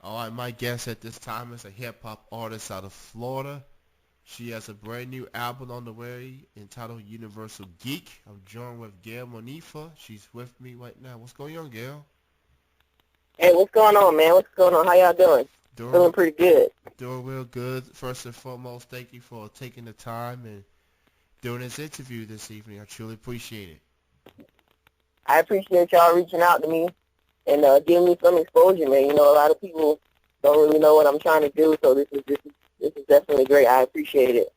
All right, my guest at this time is a hip-hop artist out of Florida. She has a brand new album on the way entitled Universal Geek. I'm joined with Gale Monifah. She's with me right now. What's going on, Gale? Hey, what's going on, man? What's going on? How y'all doing? Doing, Feeling pretty good. doing real good. First and foremost, thank you for taking the time and doing this interview this evening. I truly appreciate it. I appreciate y'all reaching out to me and giving me some exposure, man. You know, a lot of people don't really know what I'm trying to do, so this is definitely great. I appreciate it.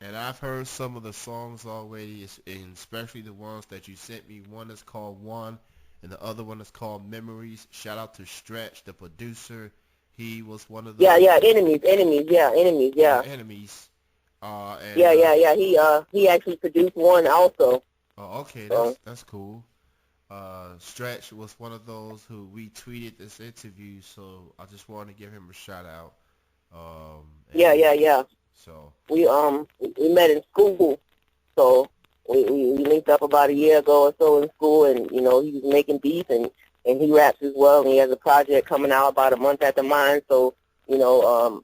And I've heard some of the songs already, and especially the ones that you sent me. One is called One, and the other one is called Memories. Shout out to Stretch, the producer. He was one of Yeah, the yeah, enemies, yeah. enemies. Yeah, yeah, yeah. He actually produced one also. Oh, okay, So that's cool. Stretch was one of those who retweeted this interview, so I just wanted to give him a shout out. yeah, And yeah, yeah. so We met in school, so we linked up about a year ago or so in school, and you know he was making beats and he raps as well, and he has a project coming out about a month after mine. So you know,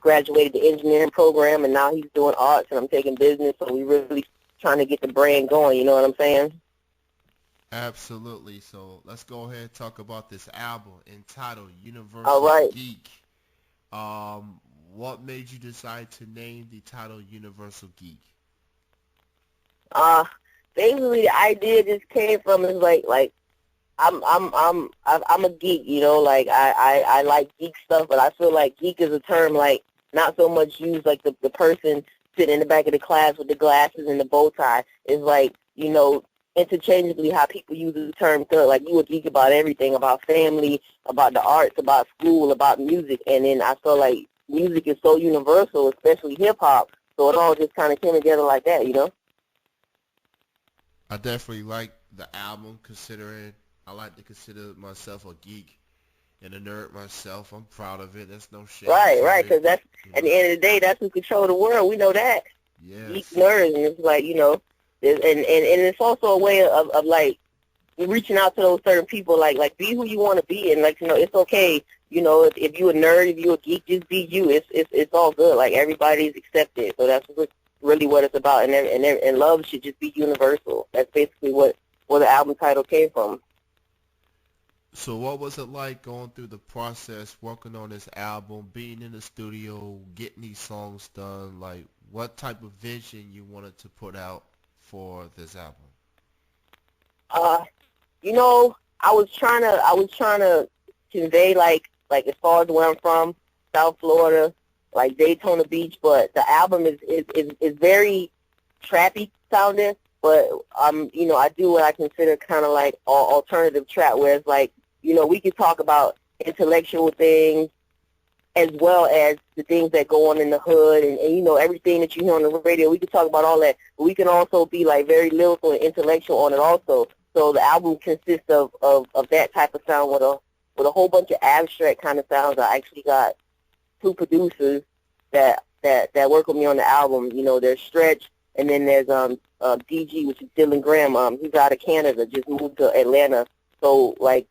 graduated the engineering program, and now he's doing arts, and I'm taking business. So we really trying to get the brand going. You know what I'm saying? absolutely. So let's go ahead and talk about this album entitled All Universal right. Geek. Um, what made you decide to name the title Universal Geek? Uh, Basically the idea just came from is like I'm a geek, you know, like I like geek stuff, but I feel like geek is a term like not so much used like the person sitting in the back of the class with the glasses and the bow tie. Is like, you know, interchangeably how people use the term thug. Like you a geek about everything, about family, about the arts, about school, about music, and then I feel like music is so universal, especially hip hop. So it all just kind of came together like that, you know. I definitely like the album considering I like to consider myself a geek and a nerd myself. I'm proud of it. There's no shame Right, to right, it. because that's You at know? the end of the day, that's who control the world. We know that. Geek Yes. nerds, and it's like, you know, and it's also a way of like reaching out to those certain people, like be who you want to be, and like, you know, it's okay, you know, if you a nerd, if you a geek, just be you. It's all good. Like everybody's accepted, so that's really what it's about, and love should just be universal. That's basically what where the album title came from. So what was it like going through the process, working on this album, being in the studio, getting these songs done? Like, what type of vision you wanted to put out for this album? Uh, you know, I was trying to convey like as far as where I'm from, South Florida, like Daytona Beach, but the album is very trappy sounding, but you know, I do what I consider kind of like alternative trap, where it's like, you know, we could talk about intellectual things as well as the things that go on in the hood, and you know, everything that you hear on the radio. We could talk about all that, but we can also be like very lyrical and intellectual on it also. So the album consists of that type of sound with a whole bunch of abstract kind of sounds. I actually got two producers that work with me on the album. You know, there's Stretch, and then there's DG, which is Dylan Graham. He's out of Canada, just moved to Atlanta. So like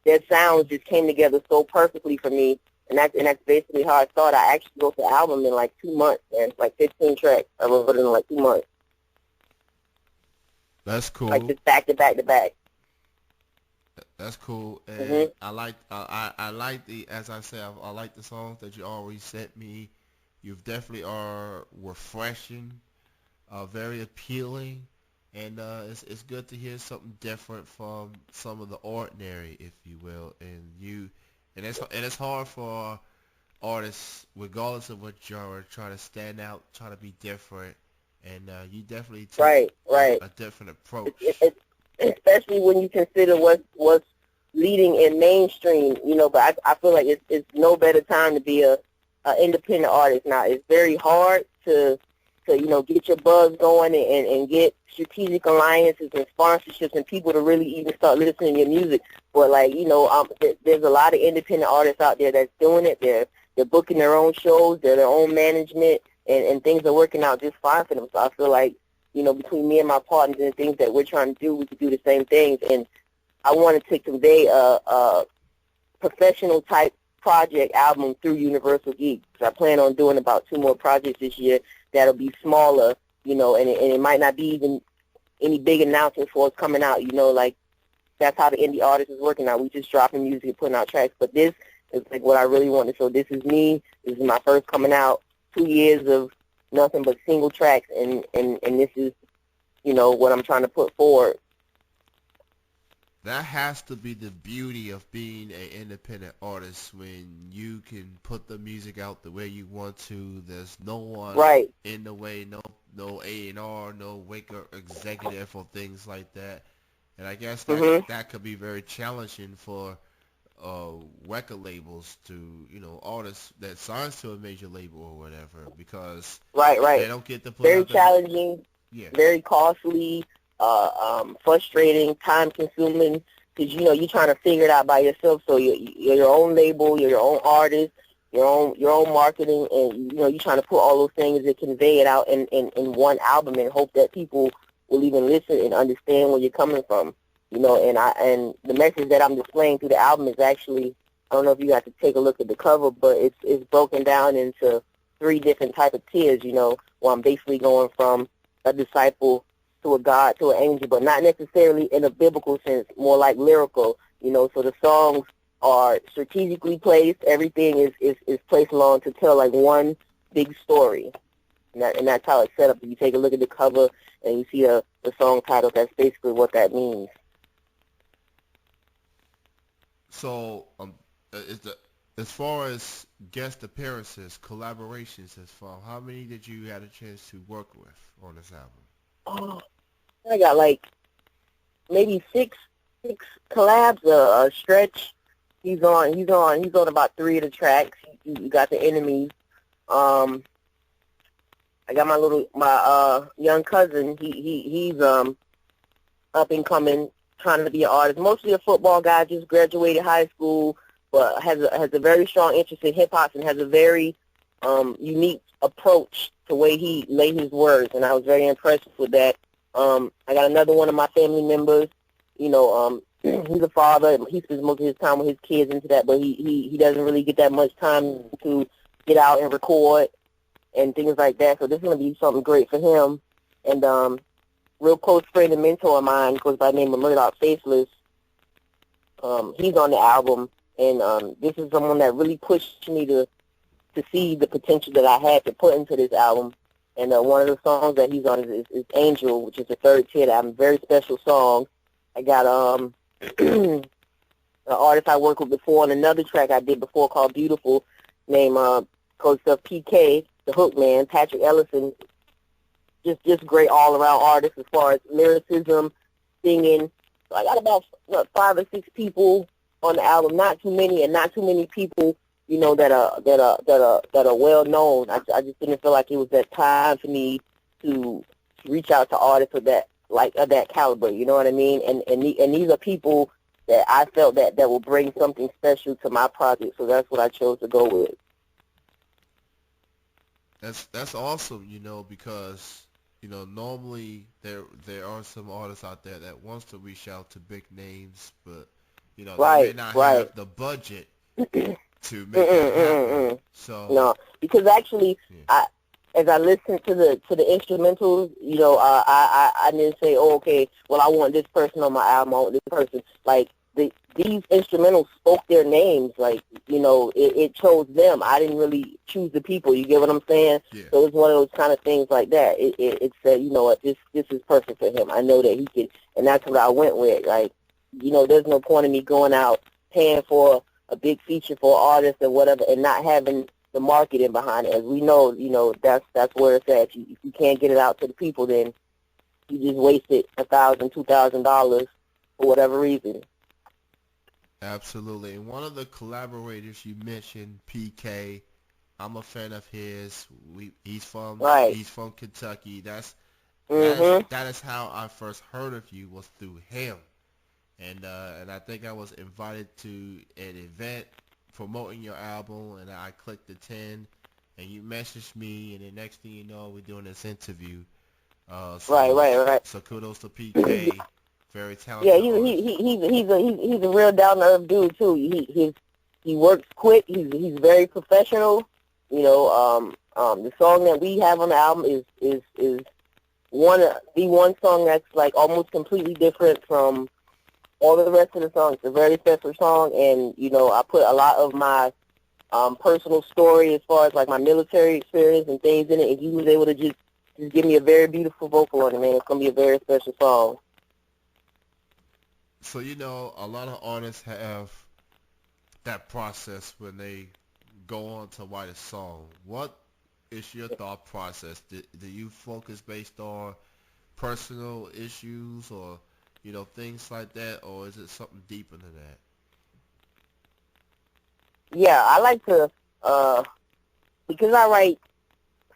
their sounds just came together so perfectly for me, and that's basically how I started. I actually wrote the album in like 2 months, and like 15 tracks. I wrote it in like 2 months, That's like cool. just back to back to back. That's cool, and Mhm. I like the as I said I like the songs that you already sent me. You definitely are refreshing, very appealing, and it's good to hear something different from some of the ordinary, if you will. And it's hard for artists, regardless of what genre, try to stand out, try to be different, and you definitely took Right, right. a different It, approach. it, it, especially when you consider what's leading in mainstream, you know. But I feel like it's no better time to be a independent artist now. It's very hard to you know get your buzz going and get strategic alliances and sponsorships and people to really even start listening to your music. But like, you know, there's a lot of independent artists out there that's doing it. They're booking their own shows, they're their own management, and things are working out just fine for them. So I feel like, you know, between me and my partners and things that we're trying to do, we could do the same things. And I wanted to convey a professional type project album through Universal Geek. So I plan on doing about 2 more projects this year that'll be smaller, and it might not be even any big announcements for what's coming out, like that's how the indie artist is working now. We just dropping music and putting out tracks. But this is like what I really wanted. So this is me. This is my first coming out. 2 years of nothing but single tracks, and this is, what I'm trying to put forward. That has to be the beauty of being an independent artist when you can put the music out the way you want to. There's no one Right. in the way, no A&R, no wake-up executive or things like that. And I guess that could be very challenging for record labels to, artists that signs to a major label or whatever, because Right. they don't get to put Very out challenging, yeah. very costly, frustrating, time-consuming, because, you're trying to figure it out by yourself. So you're your own label, you're your own artist, your own marketing, and, you're trying to put all those things and convey it out in one album and hope that people will even listen and understand where you're coming from. And the message that I'm displaying through the album is actually, I don't know if you have to take a look at the cover, but it's broken down into 3 different type of tiers, where I'm basically going from a disciple to a God to an angel, but not necessarily in a biblical sense, more like lyrical, so the songs are strategically placed. Everything is placed along to tell like one big story. And that's how it's set up. If you take a look at the cover and you see the song title, that's basically what that means. So, as far as guest appearances, collaborations, how many did you had a chance to work with on this album? Oh, I got like maybe six collabs. Stretch, he's on about 3 of the tracks. You got the Enemies. I got my young cousin. He's up and coming, trying to be an artist. Mostly a football guy, just graduated high school, but has a very strong interest in hip hop and has a very unique approach to the way he lay his words, and I was very impressed with that. I got another one of my family members. He's a father. He spends most of his time with his kids into that, but he doesn't really get that much time to get out and record and things like that. So this is going to be something great for him. And real close friend and mentor of mine goes by the name of Murdoch Faceless. He's on the album, and this is someone that really pushed me to see the potential that I had to put into this album. And one of the songs that he's on is Angel, which is the 3rd tier. That's a very special song. I got an artist I worked with before on another track I did before called Beautiful, named Coach of PK, the hook man, Patrick Ellison. Just great all-around artist as far as lyricism, singing. So I got about 5 or 6 people on the album. Not too many, and not too many people, that are well known. I just didn't feel like it was that time for me to reach out to artists of that caliber. You know what I mean? And these are people that I felt that will bring something special to my project. So that's what I chose to go with. That's awesome, because normally there are some artists out there that wants to reach out to big names, but they may not have the budget to make it happen. So no, because actually, as I listened to the instrumentals, I didn't say, oh, okay, well, I want this person on my album, I want this person. Like these instrumentals spoke their names, like it chose them. I didn't really choose the people. You get what I'm saying? Yeah. So it's one of those kind of things like that. It said, what, this is perfect for him. I know that he can, and that's what I went with. Like, there's no point in me going out paying for a big feature for an artist or whatever, and not having the marketing behind it. As we know, that's where it's at. If you can't get it out to the people, then you just wasted $1,000, $2,000 for whatever reason. Absolutely. And one of the collaborators you mentioned, PK, I'm a fan of his. He's from Kentucky. That is how I first heard of you, was through him. And I think I was invited to an event promoting your album, and I clicked attend, and you messaged me, and the next thing you know, we're doing this interview. Right. So kudos to PK. Very talented. Yeah, he's a real down to earth dude too. he works quick. He's very professional. You know, the song that we have on the album is one song that's like almost completely different from all of the rest of the songs. It's a very special song, and you know, I put a lot of my personal story as far as like my military experience and things in it, and he was able to just give me a very beautiful vocal on it, man. It's gonna be a very special song. So you know, a lot of artists have that process when they go on to write a song. What is your thought process? Do you focus based on personal issues or you know things like that, or is it something deeper than that? Yeah, I like to because I write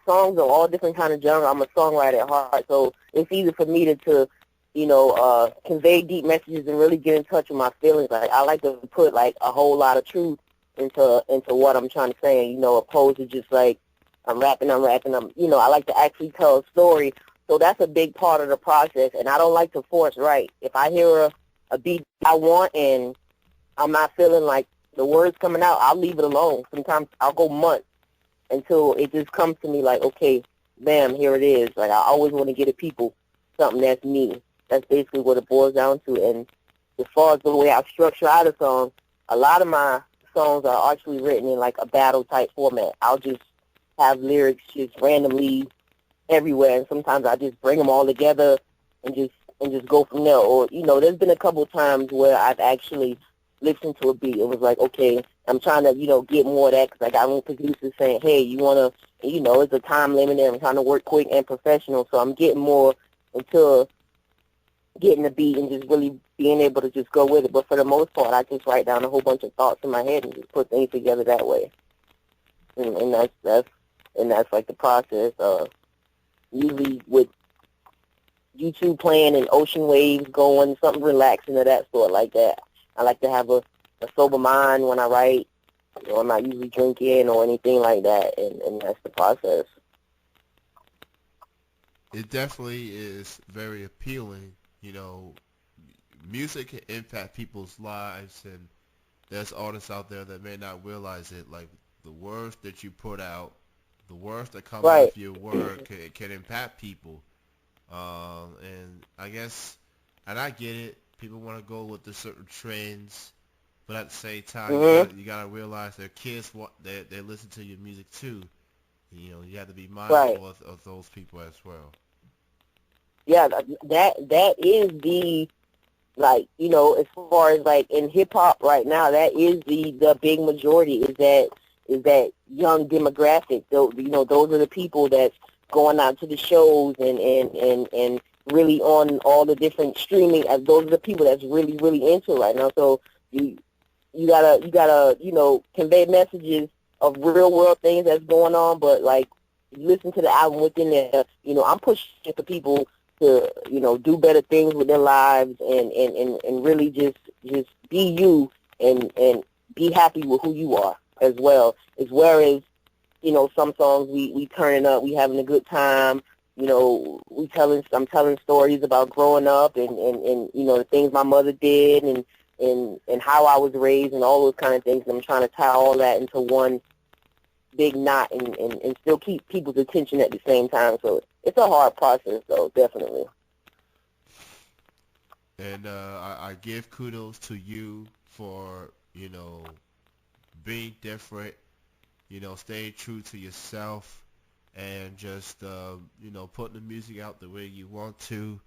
songs of all different kind of genres. I'm a songwriter at heart, so it's easy for me to you know, convey deep messages and really get in touch with my feelings. Like I like to put like a whole lot of truth into what I'm trying to say, you know, opposed to just like I'm rapping. You know, I like to actually tell a story. So that's a big part of the process, and I don't like to force write. If I hear a beat I want and I'm not feeling like the words coming out, I'll leave it alone. Sometimes I'll go months until it just comes to me like, okay, bam, here it is. Like I always want to get to people something that's me. That's basically what it boils down to. And as far as the way I structure out a song, a lot of my songs are actually written in like a battle type format. I'll just have lyrics just randomly everywhere, and sometimes I just bring them all together and just go from there. Or you know, there's been a couple of times where I've actually listened to a beat. It was like, okay, I'm trying to get more of that because I got one producers saying, hey, you want to, it's a time limit and I'm trying to work quick and professional, so I'm getting more into getting the beat and just really being able to just go with it. But for the most part, I just write down a whole bunch of thoughts in my head and just put things together that way. And that's like the process. Usually with YouTube playing and ocean waves going, something relaxing of that sort like that. I like to have a sober mind when I write. I'm not usually drinking or anything like that, and that's the process. It definitely is very appealing. Music can impact people's lives, and there's artists out there that may not realize it. Like the words that you put out, the words that come out of your work can impact people. And I guess, and I get it. People want to go with the certain trends, but at the same time, you gotta realize their kids they listen to your music too. You have to be mindful of those people as well. Yeah, that is the, like, as far as like in hip hop right now, that is the big majority is that young demographic. Those are the people that's going out to the shows and really on all the different streaming. Those are the people that's really, really into it right now. So you gotta convey messages of real world things that's going on, but like listen to the album within there. I'm pushing for people to do better things with their lives and really just be you and be happy with who you are as well. As well as some songs we turning up, we having a good time. I'm telling stories about growing up and the things my mother did and how I was raised and all those kind of things. And I'm trying to tie all that into one big knot and still keep people's attention at the same time. So it's a hard process, though, definitely. And I give kudos to you for, being different, staying true to yourself and just, putting the music out the way you want to.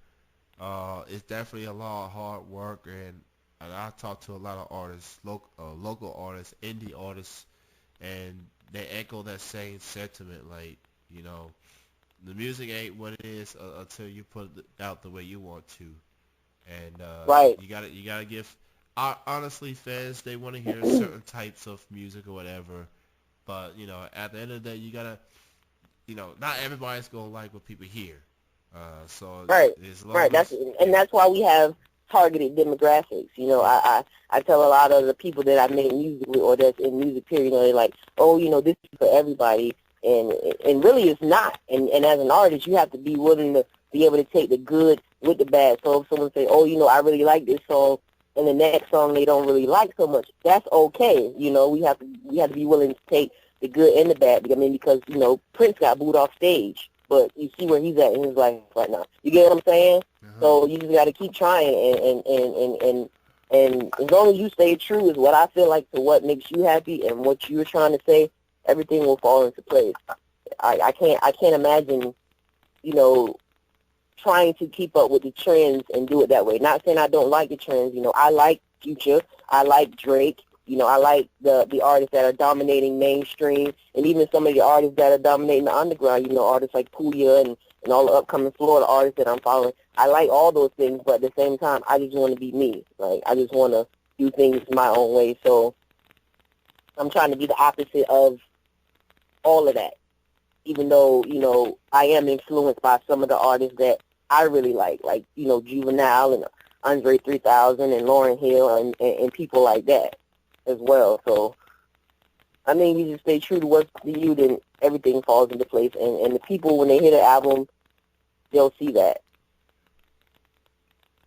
It's definitely a lot of hard work, and I talk to a lot of artists, local artists, indie artists, and they echo that same sentiment. Like, the music ain't what it is until you put it out the way you want to. And you gotta give. Honestly, fans, they want to hear certain types of music or whatever. But at the end of the day, you gotta. Not everybody's gonna like what people hear. That's why we have targeted demographics. I tell a lot of the people that I make music with or that's in music period, they're like, oh, this is for everybody, and really it's not. And as an artist, you have to be willing to be able to take the good with the bad. So if someone say, oh, I really like this song, and the next song they don't really like so much. That's okay. We have to be willing to take the good and the bad. I mean, because Prince got booed off stage, but you see where he's at in his life right now. You get what I'm saying? So you just got to keep trying, and as long as you stay true is what I feel like to what makes you happy and what you're trying to say, everything will fall into place. I can't imagine, trying to keep up with the trends and do it that way. Not saying I don't like the trends. I like Future. I like Drake. I like the artists that are dominating mainstream, and even some of the artists that are dominating the underground. Artists like Pooya and all the upcoming Florida artists that I'm following. I like all those things, but at the same time, I just want to be me. Like, I just want to do things my own way. So I'm trying to be the opposite of all of that, even though, I am influenced by some of the artists that I really like Juvenile and Andre 3000 and Lauryn Hill and people like that as well. So, I mean, you just stay true to what's to you, then everything falls into place. And the people, when they hear the album, they'll see that.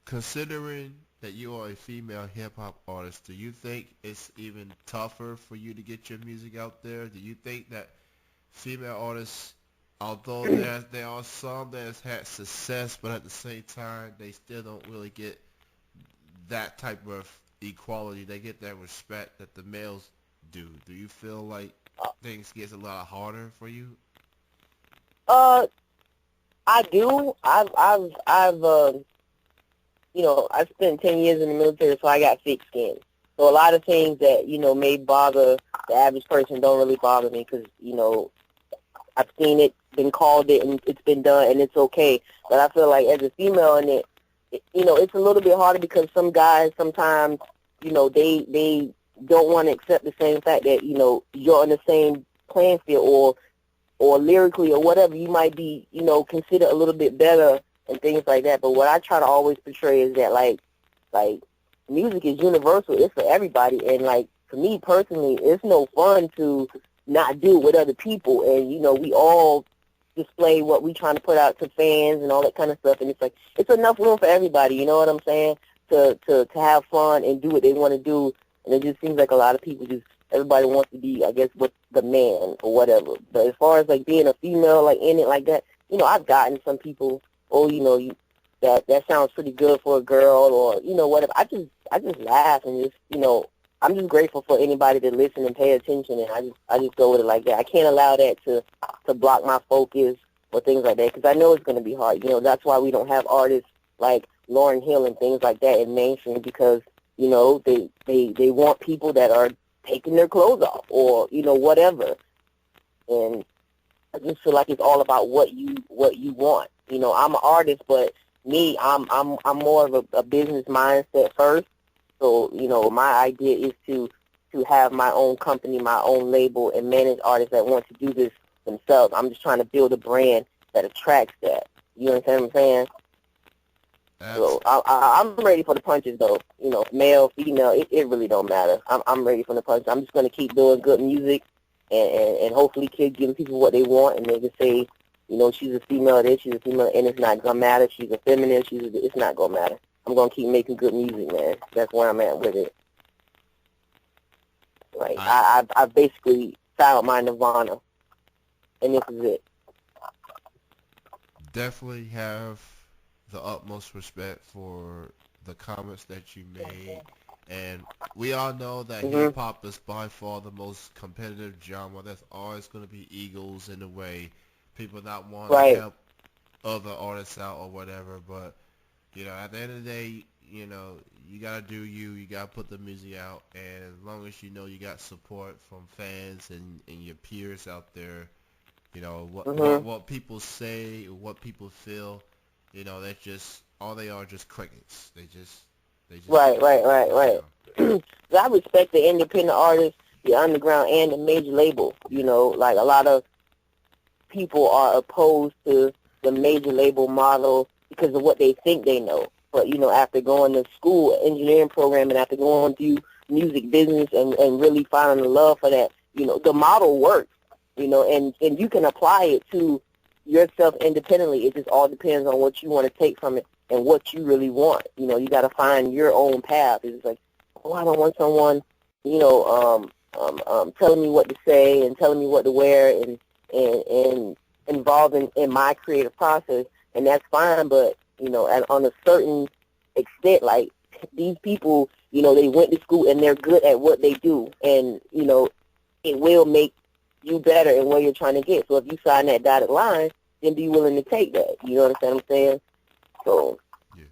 Considering that you are a female hip-hop artist, do you think it's even tougher for you to get your music out there? Do you think that female artists, although there are some that has had success, but at the same time, they still don't really get that type of equality? They get that respect that the males do. Do you feel like things gets a lot harder for you? I do. I spent 10 years in the military, so I got thick skin. So a lot of things that, may bother the average person don't really bother me because, I've seen it, been called it, and it's been done, and it's okay. But I feel like as a female in it, it's a little bit harder because some guys sometimes, they don't want to accept the same fact that, you're on the same playing field or lyrically or whatever. You might be, considered a little bit better and things like that. But what I try to always portray is that, like music is universal. It's for everybody. And, for me personally, it's no fun to not do it with other people. And, we all display what we trying to put out to fans and all that kind of stuff. And it's like, it's enough room for everybody, you know what I'm saying, to have fun and do what they want to do. And it just seems like a lot of people everybody wants to be, I guess, with the man or whatever. But as far as, being a female, in it like that, I've gotten some people, that sounds pretty good for a girl or, whatever. I just laugh and just, I'm just grateful for anybody to listen and pay attention, and I just go with it like that. I can't allow that to block my focus or things like that, because I know it's going to be hard. That's why we don't have artists like Lauryn Hill and things like that in mainstream, because, they want people that are taking their clothes off or, whatever. And I just feel like it's all about what you want. I'm an artist, but me, I'm more of a business mindset first. So, my idea is to have my own company, my own label, and manage artists that want to do this themselves. I'm just trying to build a brand that attracts that. You understand what I'm saying? So I'm ready for the punches, though. Male, female, it really don't matter. I'm ready for the punches. I'm just going to keep doing good music and hopefully keep giving people what they want, and they can say, she's a female, she's a female, and it's not going to matter. She's a feminine, it's not going to matter. I'm going to keep making good music, man. That's where I'm at with it. I've basically found my nirvana, and this is it. Definitely have the utmost respect for the comments that you made. And we all know that hip-hop is by far the most competitive genre. There's always going to be egos in the way. People not wanting to help other artists out or whatever. But, at the end of the day, you got to do you. You got to put the music out. And as long as you got support from fans and your peers out there, what people say, what people feel, that's just, all they are just crickets. They just Right. I respect the independent artists, the underground, and the major label. A lot of people are opposed to the major label model because of what they think they know. But, after going to school, engineering program, and after going through music business and really finding the love for that, the model works, and you can apply it to yourself independently. It just all depends on what you want to take from it and what you really want. You got to find your own path. It's like, oh, I don't want someone, telling me what to say and telling me what to wear and involved in my creative process, and that's fine. But and on a certain extent, like these people, they went to school and they're good at what they do, and it will make you better in what you're trying to get. So if you sign that dotted line, then be willing to take that. You understand what I'm saying? So Yeah.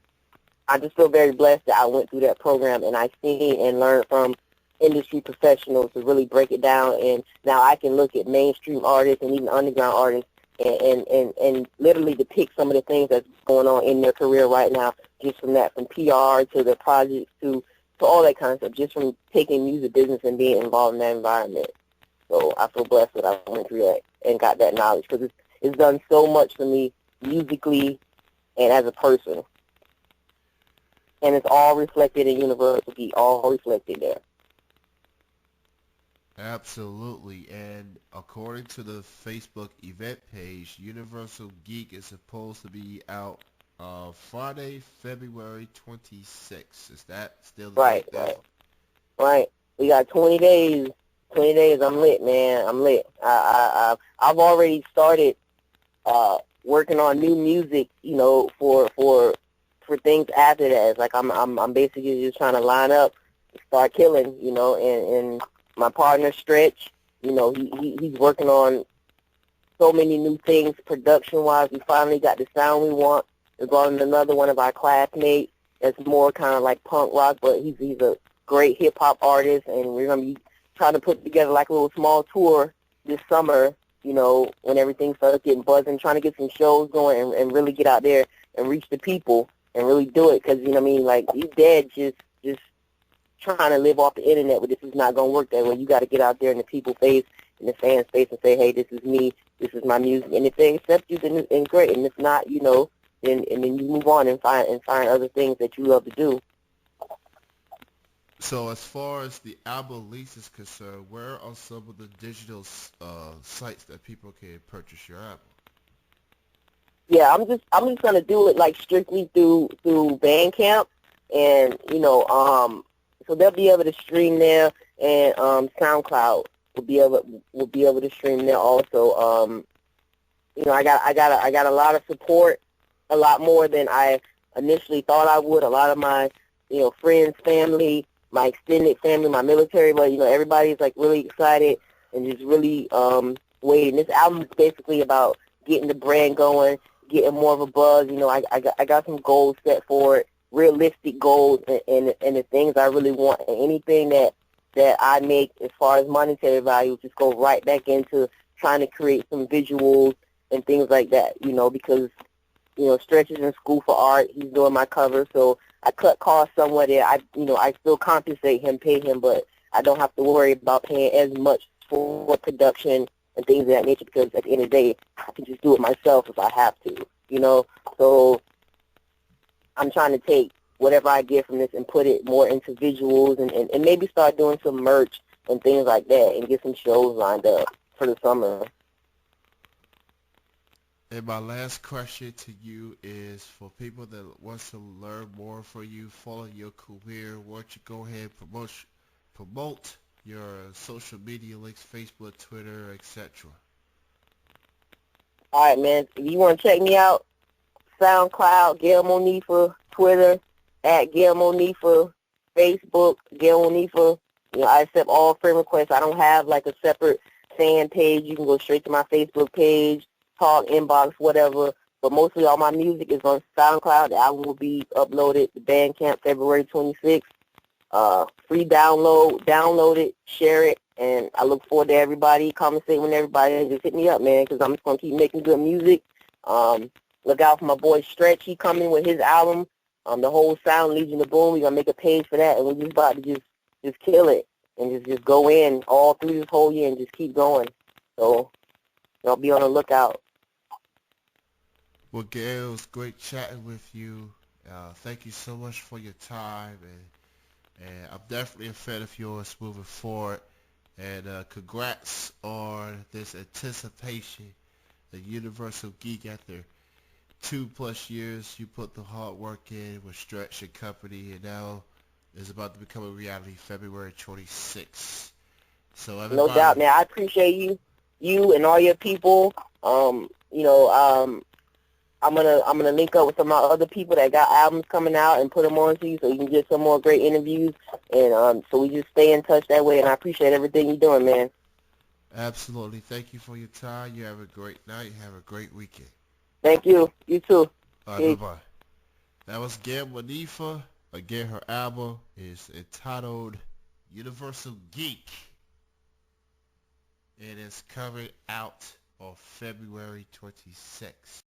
I just feel very blessed that I went through that program and I seen and learned from industry professionals to really break it down. And now I can look at mainstream artists and even underground artists and literally depict some of the things that's going on in their career right now, just from that, from PR to the projects to all that kind of stuff, just from taking music business and being involved in that environment. So I feel blessed that I went through that and got that knowledge, because it's done so much for me musically and as a person. And it's all reflected in Universal Geek, all reflected there. Absolutely. And according to the Facebook event page, Universal Geek is supposed to be out Friday, February 26th. Is that still the Right, date there? right. We got 20 days. 20 days. I'm lit, man. I'm lit. I've already started working on new music, for things after that. It's like I'm basically just trying to line up, start killing, and my partner Stretch, he's working on so many new things production wise. We finally got the sound we want. We're going another one of our classmates that's more kind of like punk rock, but he's a great hip hop artist, and we're gonna be trying to put together like a little small tour this summer, when everything starts getting buzzing, trying to get some shows going and really get out there and reach the people and really do it. Because, like, you dead just trying to live off the internet, but this is not going to work that way. You got to get out there in the people's face, in the fans' face, and say, hey, this is me, this is my music. And if they accept you, then great. And if not, then you move on and find other things that you love to do. So as far as the album release is concerned, where are some of the digital sites that people can purchase your album? Yeah, I'm just gonna do it like strictly through Bandcamp, and so they'll be able to stream there, and SoundCloud will be able to stream there also. I got a lot of support, a lot more than I initially thought I would. A lot of my friends, family, my extended family, my military, but everybody's like really excited and just really waiting. This album is basically about getting the brand going, getting more of a buzz. I got some goals set for it, realistic goals, and the things I really want. And anything that I make as far as monetary value just go right back into trying to create some visuals and things like that, because Stretch is in school for art. He's doing my cover, so I cut costs somewhere there. I still compensate him, pay him, but I don't have to worry about paying as much for production and things of that nature, because at the end of the day, I can just do it myself if I have to, So I'm trying to take whatever I get from this and put it more into visuals and maybe start doing some merch and things like that and get some shows lined up for the summer. And my last question to you is for people that wants to learn more from you, follow your career, why don't you go ahead and promote your social media links, Facebook, Twitter, etc. All right, man. If you want to check me out, SoundCloud, Gale Monifah, Twitter, at Gale Monifah, Facebook, Gale Monifah. I accept all friend requests. I don't have like a separate fan page. You can go straight to my Facebook page, talk, inbox, whatever. But mostly all my music is on SoundCloud. The album will be uploaded to Bandcamp February 26th. Free download it, share it, and I look forward to everybody, conversating with everybody, and just hit me up, man, because I'm just going to keep making good music. Look out for my boy Stretch. He coming with his album, The Whole Sound, Legion of Boom. We're going to make a page for that, and we're just about to just kill it and just go in all through this whole year and just keep going. So I'll be on the lookout. Well, Gail, it was great chatting with you. Thank you so much for your time, and I'm definitely a fan of yours moving forward. And congrats on this anticipation, the Universal Geek after 2+ years you put the hard work in with Stretch and company, and now it's about to become a reality February 26th. So No doubt, everybody, man. I appreciate you and all your people. You know, I'm gonna link up with some of my other people that got albums coming out and put them on to you, so you can get some more great interviews. And so we just stay in touch that way. And I appreciate everything you're doing, man. absolutely. Thank you for your time. You have a great night. Have a great weekend. Thank you. You too. All right, Peace. bye-bye. That was Gale Monifah. Again, her album is entitled Universal Geek. It is coming out on February 26th.